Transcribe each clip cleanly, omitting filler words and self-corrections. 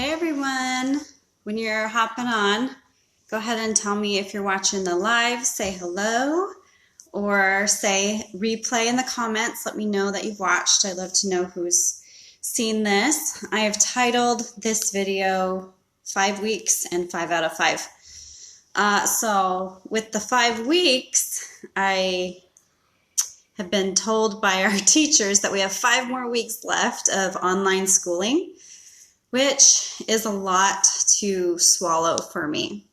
Hey everyone, when you're hopping on, go ahead and tell me if you're watching the live, say hello, or say replay in the comments. Let me know that you've watched. I'd love to know who's seen this. I have titled this video 5 weeks and 5 out of 5. So with the 5 weeks, I have been told by our teachers that we have 5 more weeks left of online schooling, which is a lot to swallow for me.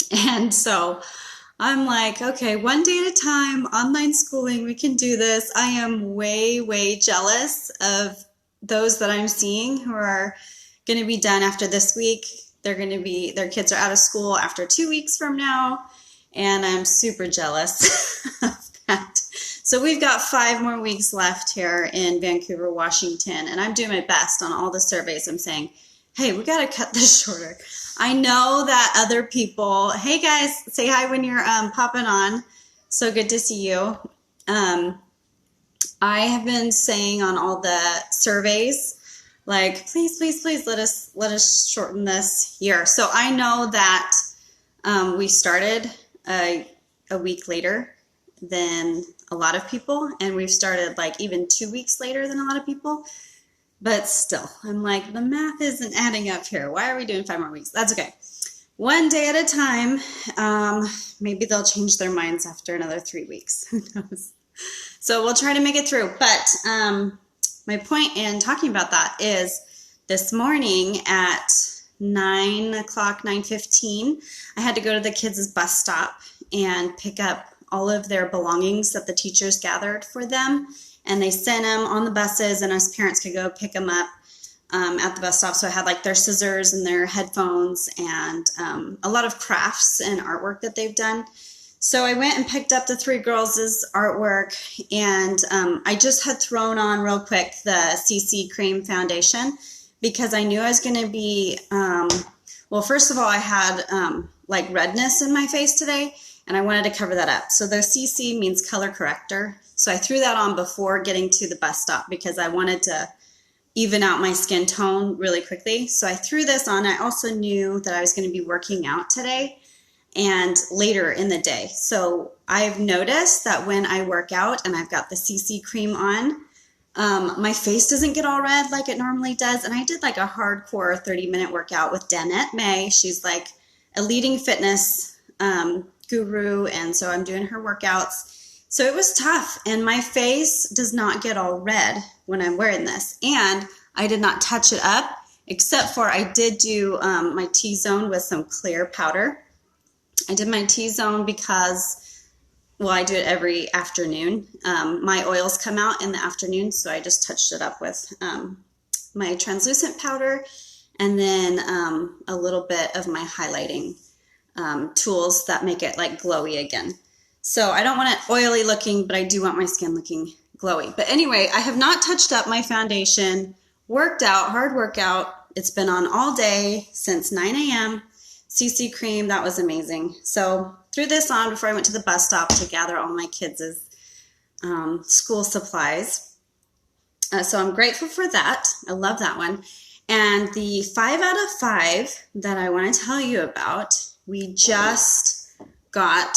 And so I'm like, okay, one day at a time, online schooling, we can do this. I am way, way jealous of those that I'm seeing who are going to be done after this week. Their kids are out of school after 2 weeks from now, and I'm super jealous of that. So we've got 5 more weeks left here in Vancouver, Washington, and I'm doing my best on all the surveys. I'm saying, hey, we got to cut this shorter. I know that other people, hey guys, say hi when you're popping on. So good to see you. I have been saying on all the surveys, like, please, please, please let us shorten this year. So I know that we started a week later than a lot of people, and we've started like even 2 weeks later than a lot of people. But still, I'm like, the math isn't adding up here. Why are we doing 5 more weeks? That's okay. One day at a time. Maybe they'll change their minds after another 3 weeks. Who knows? So we'll try to make it through. But my point in talking about that is this morning at 9 o'clock, 9:15, I had to go to the kids' bus stop and pick up all of their belongings that the teachers gathered for them. And they sent them on the buses, and us parents could go pick them up at the bus stop. So I had like their scissors and their headphones and a lot of crafts and artwork that they've done. So I went and picked up the 3 girls' artwork, and I just had thrown on real quick the CC Cream foundation because I knew I was going to be, well, first of all, I had like redness in my face today, and I wanted to cover that up. So the CC means color corrector. So I threw that on before getting to the bus stop because I wanted to even out my skin tone really quickly. So I threw this on. I also knew that I was going to be working out today and later in the day. So I've noticed that when I work out and I've got the CC cream on, my face doesn't get all red like it normally does. And I did like a hardcore 30-minute workout with Danette May. She's like a leading fitness guru, and so I'm doing her workouts. So it was tough, and my face does not get all red when I'm wearing this. And I did not touch it up, except for I did do my T-zone with some clear powder. I did my T-zone because, well, I do it every afternoon. My oils come out in the afternoon, so I just touched it up with my translucent powder and then a little bit of my highlighting tools that make it like glowy again. So I don't want it oily looking, but I do want my skin looking glowy. But anyway, I have not touched up my foundation, worked out, hard workout. It's been on all day since 9 a.m. CC cream, that was amazing. So threw this on before I went to the bus stop to gather all my kids' school supplies. So I'm grateful for that. I love that one. And the 5 out of 5 that I want to tell you about, we just got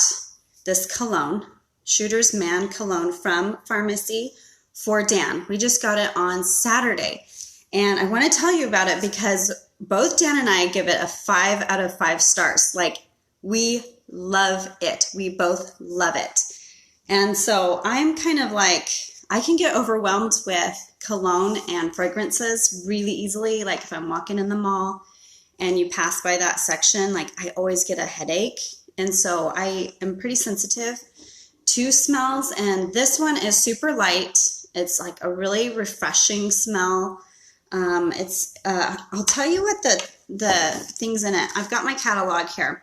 this cologne, Shooter's Man cologne from Farmasi for Dan. We just got it on Saturday. And I want to tell you about it because both Dan and I give it a 5 out of 5 stars. Like, we love it. We both love it. And so I'm kind of like, I can get overwhelmed with cologne and fragrances really easily. Like if I'm walking in the mall and you pass by that section, like I always get a headache. And so I am pretty sensitive to smells, and this one is super light. It's like a really refreshing smell. I'll tell you what the things in it. I've got my catalog here.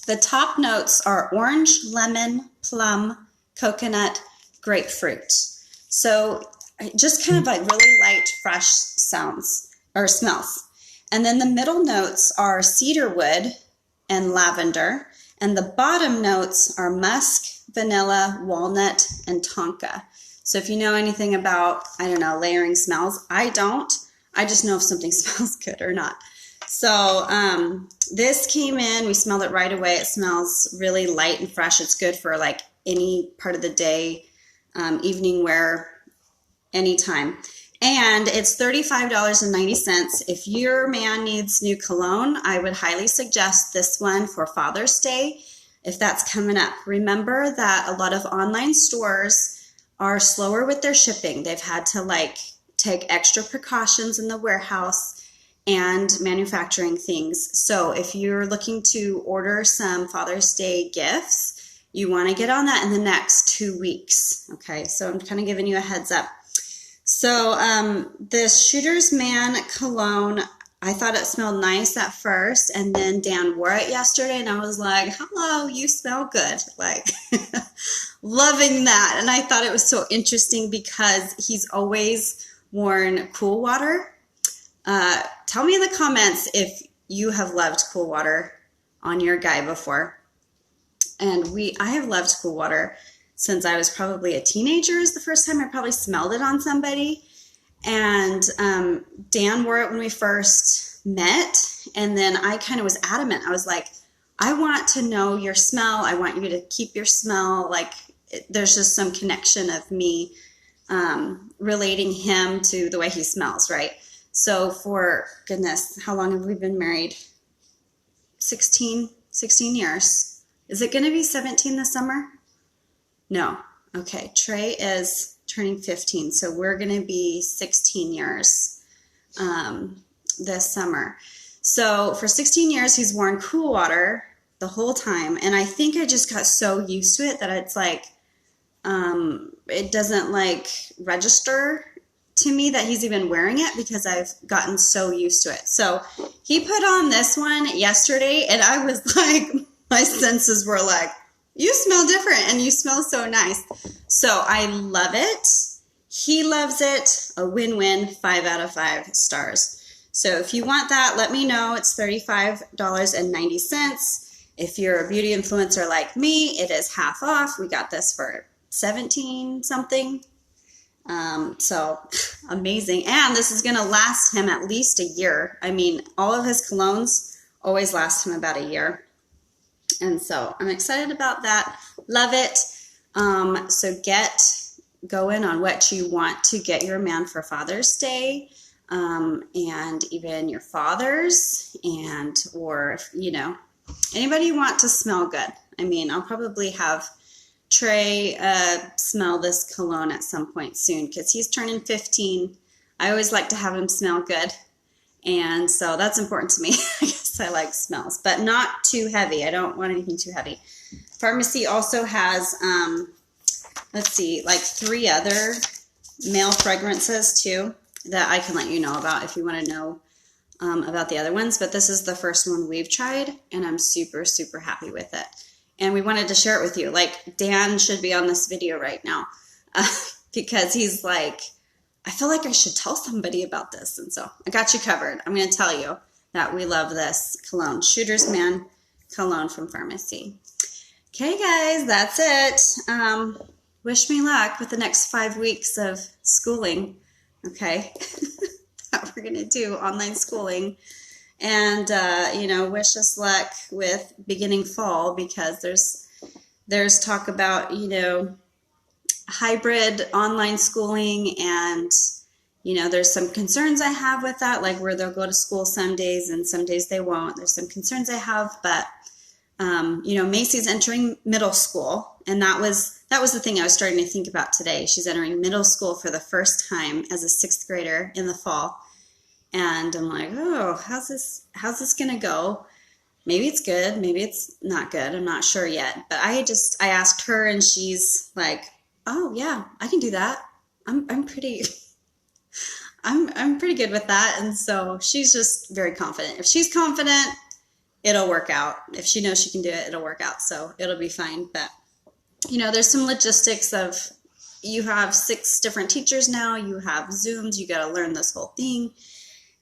The top notes are orange, lemon, plum, coconut, grapefruit. So just kind of like really light, fresh sounds or smells. And then the middle notes are cedarwood and lavender. And the bottom notes are musk, vanilla, walnut, and tonka. So if you know anything about, I don't know, layering smells, I don't. I just know if something smells good or not. So this came in, we smelled it right away. It smells really light and fresh. It's good for like any part of the day, evening wear, anytime. And it's $35.90. If your man needs new cologne, I would highly suggest this one for Father's Day if that's coming up. Remember that a lot of online stores are slower with their shipping. They've had to like take extra precautions in the warehouse and manufacturing things. So if you're looking to order some Father's Day gifts, you want to get on that in the next 2 weeks. Okay, so I'm kind of giving you a heads up. So this Shooter's Man cologne, I thought it smelled nice at first, and then Dan wore it yesterday, and I was like, hello, you smell good. Like, loving that. And I thought it was so interesting because he's always worn Cool Water. Tell me in the comments if you have loved Cool Water on your guy before. And I have loved Cool Water since I was probably a teenager is the first time I probably smelled it on somebody. And Dan wore it when we first met. And then I kind of was adamant. I was like, I want to know your smell. I want you to keep your smell. Like there's just some connection of me relating him to the way he smells, right? So for goodness, how long have we been married? 16 years. Is it going to be 17 this summer? No. Okay. Trey is turning 15. So we're going to be 16 years this summer. So for 16 years, he's worn Cool Water the whole time. And I think I just got so used to it that it's like, it doesn't like register to me that he's even wearing it because I've gotten so used to it. So he put on this one yesterday and I was like, my senses were like, you smell different and you smell so nice. So I love it. He loves it. A win-win, 5 out of 5 stars. So if you want that, let me know. It's $35.90. If you're a beauty influencer like me, it is half off. We got this for 17 something. So amazing. And this is going to last him at least a year. I mean, all of his colognes always last him about a year. And so I'm excited about that. Love it. So get going on what you want to get your man for Father's Day, and even your fathers, and, or, you know, anybody you want to smell good. I mean, I'll probably have Trey smell this cologne at some point soon because he's turning 15. I always like to have him smell good. And so that's important to me. I guess I like smells, but not too heavy. I don't want anything too heavy. Farmasi also has, let's see, like 3 other male fragrances too that I can let you know about if you want to know about the other ones. But this is the first one we've tried, and I'm super, super happy with it. And we wanted to share it with you. Like, Dan should be on this video right now because he's like, I feel like I should tell somebody about this. And so I got you covered. I'm going to tell you that we love this cologne. Shooter's Man cologne from Farmasi. Okay, guys, that's it. Wish me luck with the next 5 weeks of schooling. Okay, that we're going to do online schooling. And, you know, wish us luck with beginning fall because there's talk about, you know, hybrid online schooling, and you know there's some concerns I have with that, like where they'll go to school some days and some days they won't. There's some concerns I have, but you know, Macy's entering middle school, and that was the thing I was starting to think about today. She's entering middle school for the first time as a 6th grader in the fall, and I'm like, oh, how's this gonna go? Maybe it's good, maybe it's not good, I'm not sure yet. But I asked her, and she's like, oh yeah, I can do that. I'm pretty good with that. And so she's just very confident. If she's confident, it'll work out. If she knows she can do it, it'll work out. So it'll be fine. But you know, there's some logistics of, you have 6 different teachers now, you have Zooms, you got to learn this whole thing.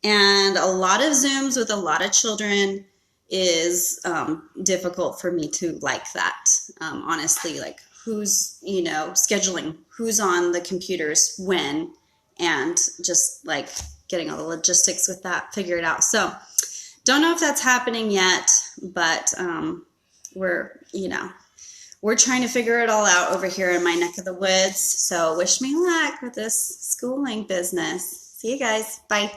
And a lot of Zooms with a lot of children is difficult for me to like that. Honestly, like, who's, you know, scheduling who's on the computers when, and just like getting all the logistics with that figured out. So don't know if that's happening yet, but we're trying to figure it all out over here in my neck of the woods. So wish me luck with this schooling business. See you guys. Bye.